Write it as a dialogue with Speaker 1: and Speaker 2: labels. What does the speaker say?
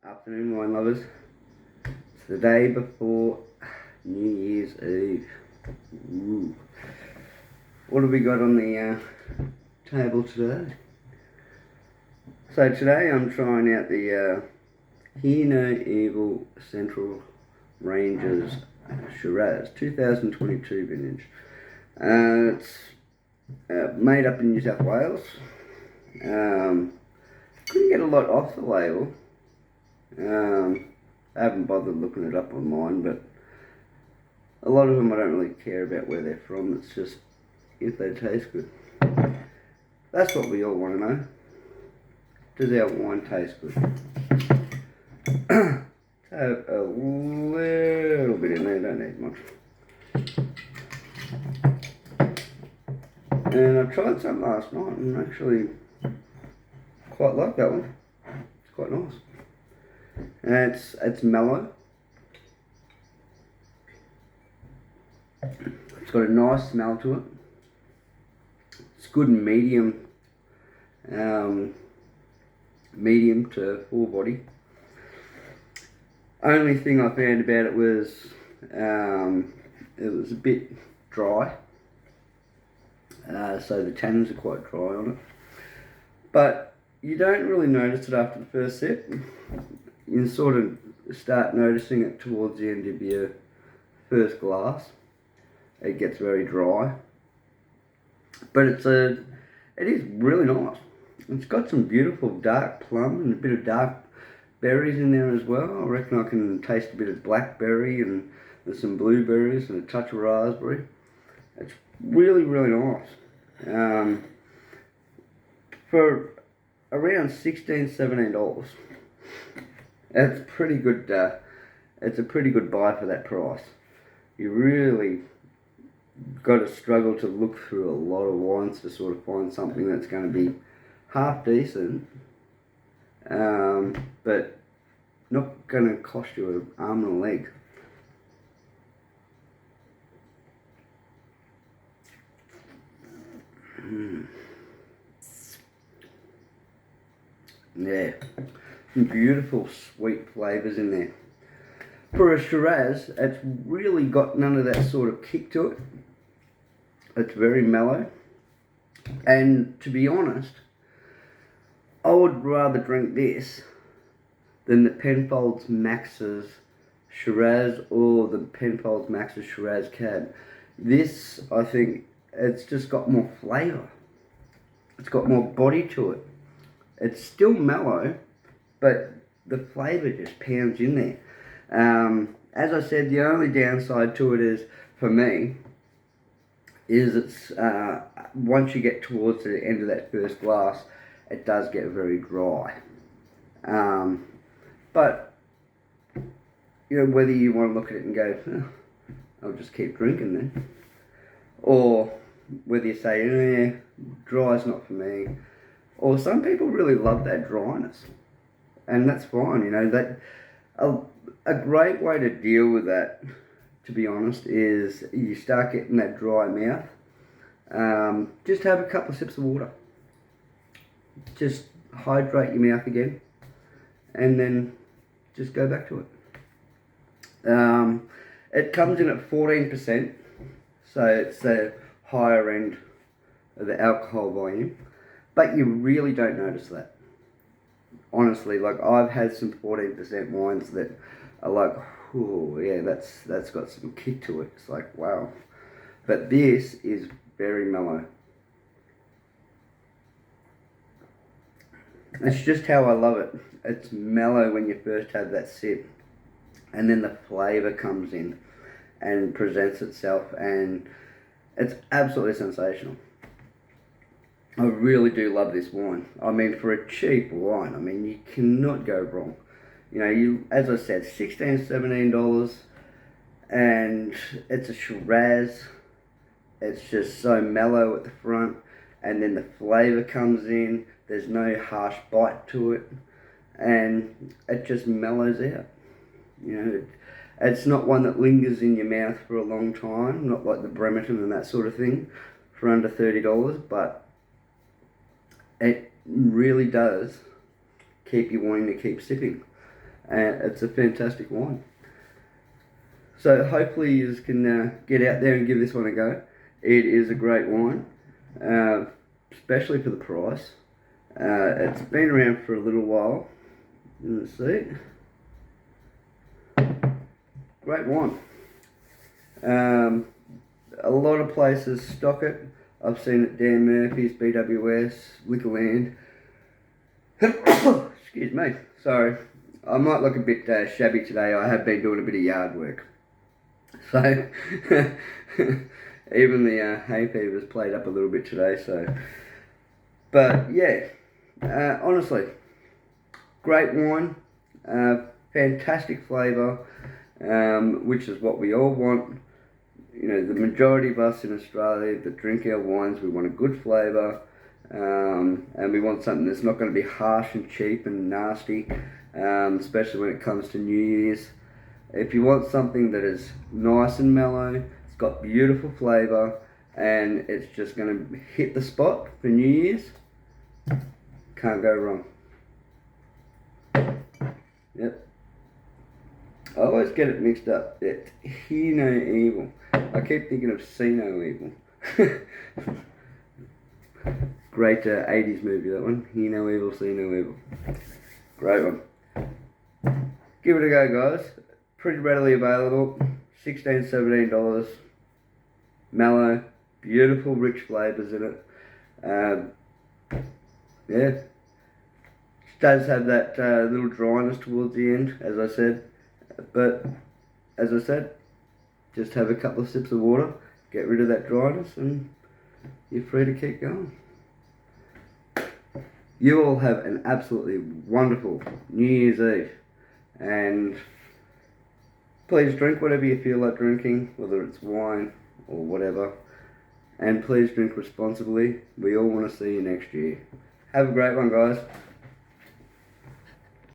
Speaker 1: Afternoon, wine lovers. It's the day before New Year's Eve. Ooh. What have we got on the table today? So today I'm trying out the Hear No Evil Central Ranges Shiraz 2022 vintage. It's made up in New South Wales. Couldn't get a lot off the label. I haven't bothered looking it up online, but a lot of them I don't really care about where they're from. It's just if they taste good. That's what we all want to know. Does our wine taste good? So a little bit in there, don't need much. And I tried some last night and actually quite like that one. It's quite nice. And it's mellow. It's got a nice smell to it. It's good and medium, medium to full body. Only thing I found about it was a bit dry. So the tannins are quite dry on it. But you don't really notice it after the first sip. You sort of start noticing it towards the end of your first glass. It gets very dry, but it is really nice. It's got some beautiful dark plum and a bit of dark berries in there as well. I reckon I can taste a bit of blackberry and there's some blueberries and a touch of raspberry. It's really, really nice. For around $16-17. It's pretty good. It's a pretty good buy for that price. You really got to struggle to look through a lot of wines to sort of find something that's going to be half decent, but not going to cost you an arm and a leg. Yeah, some beautiful sweet flavours in there. For a Shiraz, it's really got none of that sort of kick to it. It's very mellow. And to be honest, I would rather drink this than the Penfolds Max's Shiraz or the Penfolds Max's Shiraz Cab. This, I think, it's just got more flavour. It's got more body to it. It's still mellow, but the flavour just pounds in there. As I said, the only downside to it is, for me, is it's once you get towards the end of that first glass, it does get very dry. But you know, whether you want to look at it and go, oh, I'll just keep drinking then, or whether you say, dry's not for me. Or some people really love that dryness, and that's fine. You know, that a great way to deal with that, to be honest, is you start getting that dry mouth. Just have a couple of sips of water. Just hydrate your mouth again, and then just go back to it. It comes in at 14%, so it's the higher end of the alcohol volume. But you really don't notice that. Honestly, like I've had some 14% wines that are like, oh yeah, that's got some kick to it. It's like, wow. But this is very mellow. It's just how I love it. It's mellow when you first have that sip, and then the flavour comes in and presents itself, and it's absolutely sensational. I really do love this wine. I mean, for a cheap wine, I mean, you cannot go wrong. You know, as I said, $16-17, and it's a Shiraz. It's just so mellow at the front, and then the flavour comes in. There's no harsh bite to it, and it just mellows out. You know, it's not one that lingers in your mouth for a long time, not like the Bremerton and that sort of thing, for under $30, but it really does keep you wanting to keep sipping. and it's a fantastic wine. So hopefully you can get out there and give this one a go. It is a great wine, especially for the price. It's been around for a little while. Let's see. Great wine. A lot of places stock it. I've seen it Dan Murphy's, BWS, Liquorland. Excuse me, sorry. I might look a bit shabby today. I have been doing a bit of yard work. So, even the hay fever's played up a little bit today, so. But, yeah, honestly, great wine, fantastic flavour, which is what we all want. You know, the majority of us in Australia that drink our wines, we want a good flavour, and we want something that's not going to be harsh and cheap and nasty, especially when it comes to New Year's. If you want something that is nice and mellow, it's got beautiful flavour, and it's just going to hit the spot for New Year's, can't go wrong. Yep. I always get it mixed up. It's Hear No Evil. I keep thinking of See No Evil. Great 80s movie, that one. Hear No Evil, See No Evil. Great one. Give it a go, guys. Pretty readily available. $16, $17. Mellow. Beautiful, rich flavours in it. Yeah. It does have that little dryness towards the end, as I said. But, as I said, just have a couple of sips of water, get rid of that dryness, and you're free to keep going. You all have an absolutely wonderful New Year's Eve, and please drink whatever you feel like drinking, whether it's wine or whatever, and please drink responsibly. We all want to see you next year. Have a great one, guys.